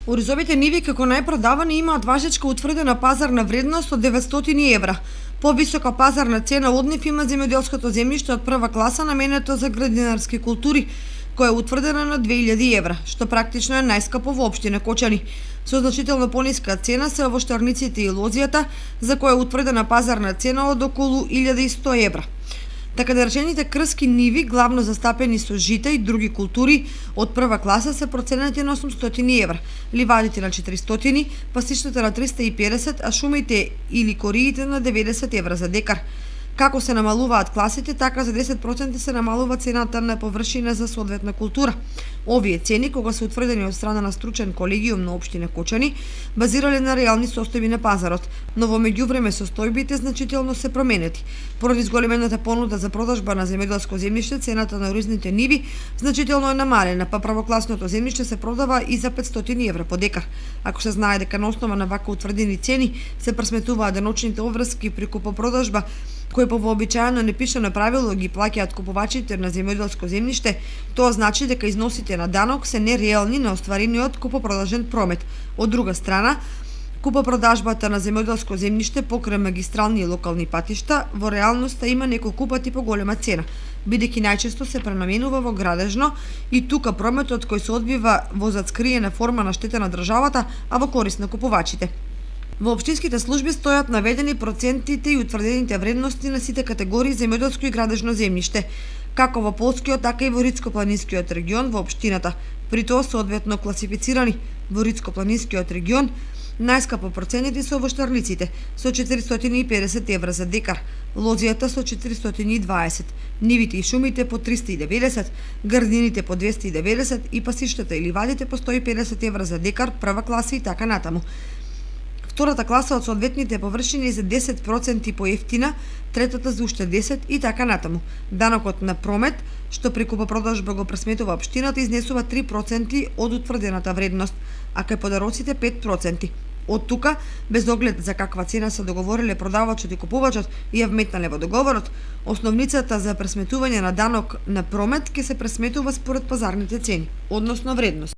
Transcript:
Оризовите ниви како најпродавани имаат важечка утврдена пазарна вредност од 900 евра. Повисока пазарна цена од нив има земјоделското земјиште од прва класа наменето за градинарски култури, која е утврдена на 2000 евра, што практично е најскапо во општина Кочани. Со значително пониска цена се овоштарниците и лозијата, за која е утврдена пазарна цена од околу 1100 евра. Така наречените крски ниви, главно застапени со жита и други култури, од прва класа се проценети на 800 евра, ливадите на 400, пасишната на 350, а шумите или кориите на 90 евра за декар. Како се намалуваат класите, така за 10% се намалува цената на површина за соодветна култура. Овие цени, кога се утврдени од страна на стручен колегиум на општина Кочани, базирале на реални состојби на пазарот, но во меѓувреме состојбите значително се променети. Поради зголемената понуда за продажба на земјоделско земјиште, цената на оризните ниви значително е намалена, па правокласното земјиште се продава и за 500 евра по декар. Ако се знае дека на основа на вака утврдени цени се пресметуваат деночните обврски при купопродажба, кои по вообичаено непишано правило ги плаќаат купувачите на земјоделско земјиште, тоа значи дека износите на данок се нереални на остварениот купопродажен промет. Од друга страна, купопродажбата на земјоделско земјиште покрај магистрални и локални патишта во реалноста има неколку пати поголема цена, бидејќи најчесто се пренаменува во градежно и тука прометот кој се одбива во зацкриена форма на штета на државата, а во корист на купувачите. Во општинските служби стојат наведени процентите и утврдените вредности на сите категории земјоделско и градежно земјиште, како во Полскиот, така и во Рицко-планинскиот регион во општината. При тоа соодветно класифицирани во Рицко-планинскиот регион најскапо проценети се овоштарниците со 450 евра за декар, лозијата со 420, нивите и шумите по 390, градините по 290 и пасиштата и ливадите по 150 евра за декар, прва класа и така натаму. Втората класа од соодветните површини за 10% поевтина, третата за уште 10 и така натаму. Данокот на промет, што при купопродажба го пресметува општината, изнесува 3% од утврдената вредност, а кај подароците 5%. Од тука, без оглед за каква цена се договориле продавачот и купувачот и ја вметнале во договорот, основницата за пресметување на данок на промет ќе се пресметува според пазарните цени, односно вредност.